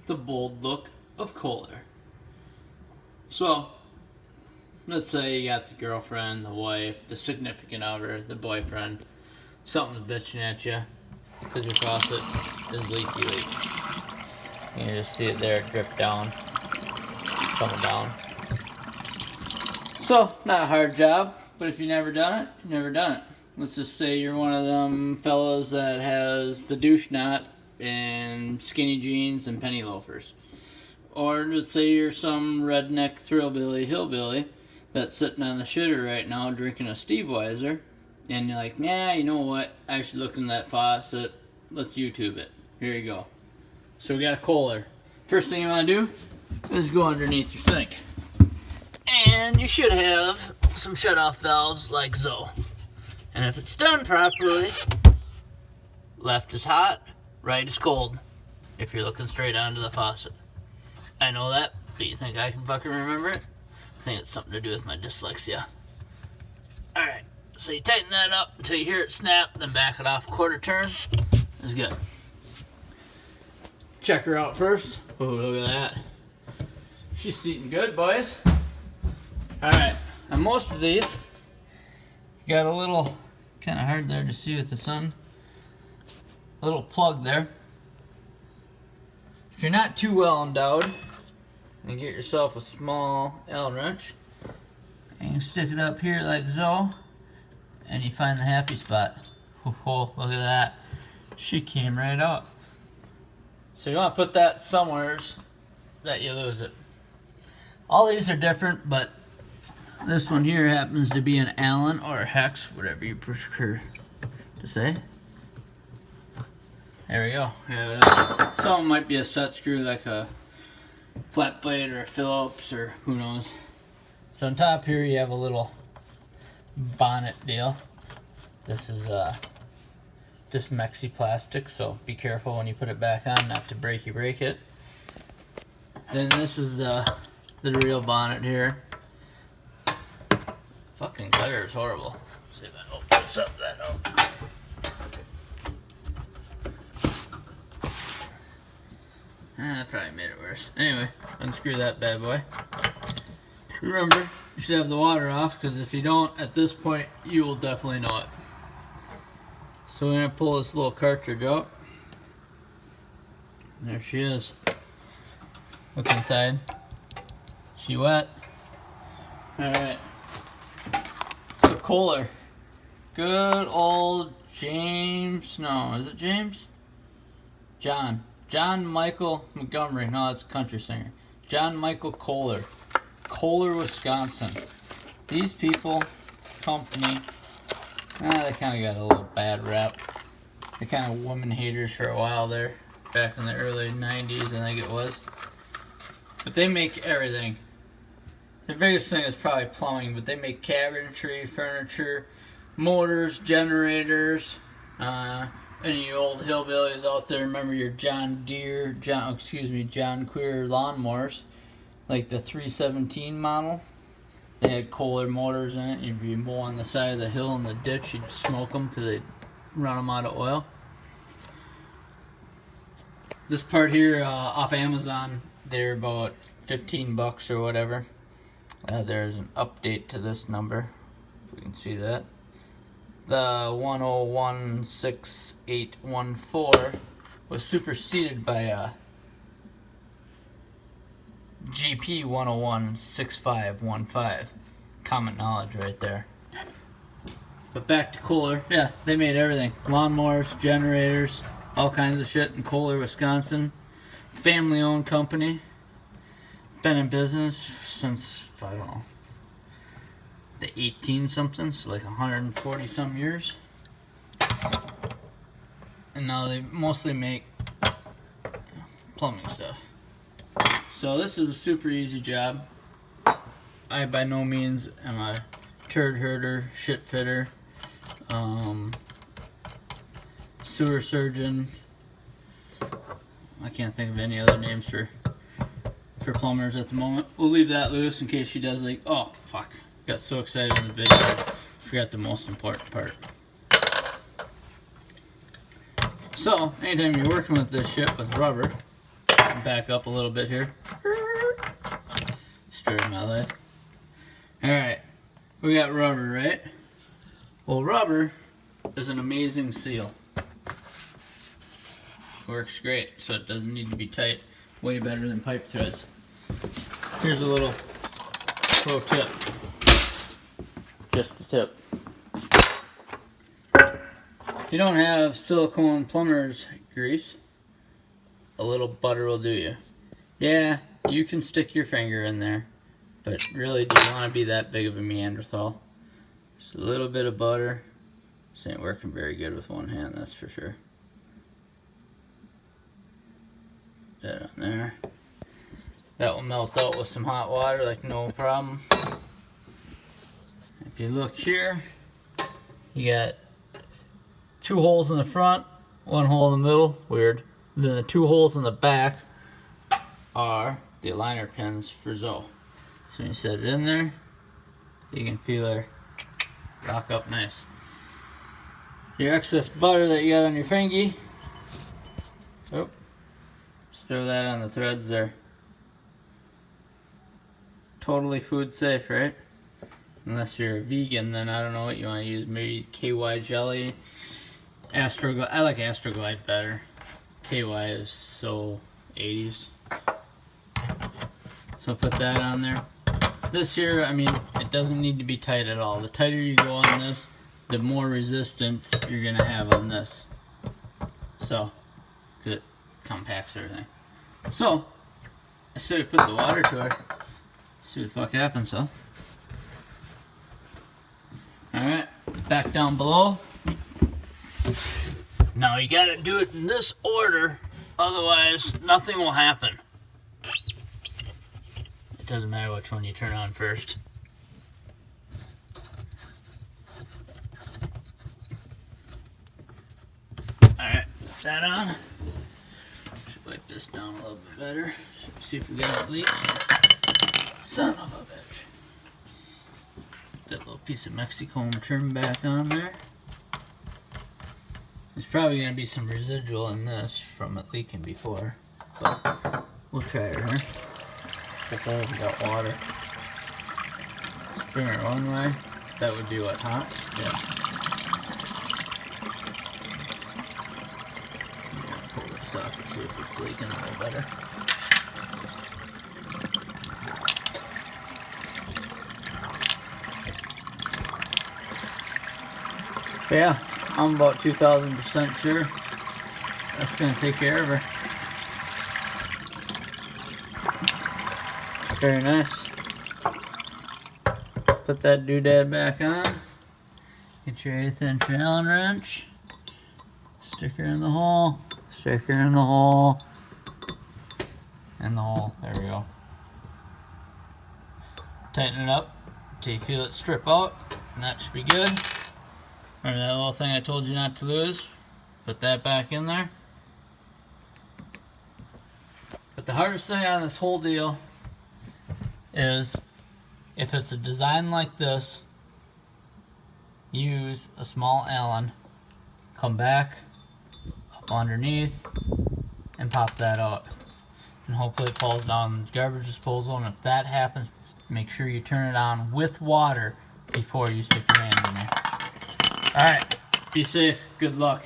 the bold look of Kohler. So, let's say you got the girlfriend, the wife, the significant other, the boyfriend. Something's bitching at you because your faucet is leaky. You can just see it there, drip down, coming down. So, not a hard job, but if you've never done it, you've never done it. Let's just say you're one of them fellas that has the douche knot and skinny jeans and penny loafers. Or let's say you're some redneck thrillbilly hillbilly that's sitting on the shitter right now drinking a Steve Weiser, and you're like, nah, you know what, I should look in that faucet, let's YouTube it. Here you go. So we got a Kohler. First thing you want to do is go underneath your sink. And you should have some shutoff valves like so. And if it's done properly, left is hot, right is cold, if you're looking straight onto the faucet. I know that, but you think I can fucking remember it? I think it's something to do with my dyslexia. Alright, so you tighten that up until you hear it snap, then back it off a quarter turn. That's good. Check her out first. Oh, look at that. She's seating good, boys. Alright, on most of these, you got a little, kind of hard there to see with the sun, a little plug there. If you're not too well endowed, you get yourself a small Allen wrench, and you stick it up here like so, and you find the happy spot. Oh, look at that. She came right up. So you want to put that somewhere that you lose it. All these are different, but this one here happens to be an Allen or a hex, whatever you prefer to say. There we go. Some might be a set screw like a flat blade or a Phillips or who knows. So on top here you have a little bonnet deal. This is just Mexi plastic, so be careful when you put it back on not to break it. Then this is the real bonnet here. Fucking glare is horrible. See if I open this up, that up. That probably made it worse. Anyway, unscrew that bad boy. Remember, you should have the water off, because if you don't, at this point, you will definitely know it. So we're going to pull this little cartridge out. There she is. Look inside. She wet. Alright. So Kohler. Good old James. No, is it James? John Michael Montgomery. No, that's a country singer. John Michael Kohler. Kohler, Wisconsin. These people, company, they kind of got a little bad rap. They're kind of woman haters for a while there. Back in the early 90s, I think it was. But they make everything. The biggest thing is probably plumbing, but they make cabinetry, furniture, motors, generators. Any old hillbillies out there, remember your John Queer lawnmowers, like the 317 model. They had Kohler motors in it. If you mow on the side of the hill in the ditch, you'd smoke them because they'd run them out of oil. This part here off Amazon, they're about 15 bucks or whatever. There's an update to this number, if we can see that. The 1016814 was superseded by a GP 1016515. Common knowledge right there. But back to Kohler. Yeah, they made everything. Lawnmowers, generators, all kinds of shit in Kohler, Wisconsin. Family owned company. Been in business since, I don't know, the 18 something, so like 140 some years. And now they mostly make plumbing stuff. So this is a super easy job. I by no means am a turd herder, shit fitter, sewer surgeon. I can't think of any other names for plumbers at the moment. We'll leave that loose in case she does like, oh fuck, got so excited in the video, forgot the most important part. So anytime you're working with this shit with rubber, back up a little bit here. Story of my life. Alright, we got rubber, right? Well, rubber is an amazing seal. Works great, so it doesn't need to be tight. Way better than pipe threads. Here's a little pro tip. Just the tip. If you don't have silicone plumber's grease, a little butter will do you. Yeah, you can stick your finger in there, but really, do you want to be that big of a Neanderthal? Just a little bit of butter. This ain't working very good with one hand, that's for sure. That on there. That will melt out with some hot water like no problem. If you look here, you got 2 holes in the front, 1 hole in the middle, weird. And then the 2 holes in the back are the aligner pins for Zoe. So when you set it in there, you can feel her lock up nice. Your excess butter that you got on your fingy, oh, just throw that on the threads there. Totally food safe, right? Unless you're a vegan, then I don't know what you want to use. Maybe KY jelly, Astroglide. I like Astroglide better. KY is so 80s. So put that on there. This here, I mean, it doesn't need to be tight at all. The tighter you go on this, the more resistance you're gonna have on this. So, 'cause it compacts everything. So, I say we put the water to it. See what the fuck happens, huh? Alright, back down below. Now you gotta do it in this order, otherwise nothing will happen. It doesn't matter which one you turn on first. Alright, put that on. Should wipe this down a little bit better. See if we got any leaks. Son of a bitch. That little piece of Mexican trim back on there. There's probably going to be some residual in this from it leaking before, but we'll try it here. If I haven't got water. Bring it one way. That would be what, hot? Yeah. I'm going to pull this off and see if it's leaking a little better. Yeah, I'm about 2,000% sure that's going to take care of her. Very nice. Put that doodad back on. Get your 1/8 inch Allen wrench. Stick her in the hole. Stick her in the hole. In the hole. There we go. Tighten it up until you feel it strip out, and that should be good. Remember that little thing I told you not to lose? Put that back in there. But the hardest thing on this whole deal is if it's a design like this, use a small Allen, come back up underneath and pop that out, and hopefully it falls down the garbage disposal. And if that happens, make sure you turn it on with water before you stick your hand in there. Alright, be safe, good luck.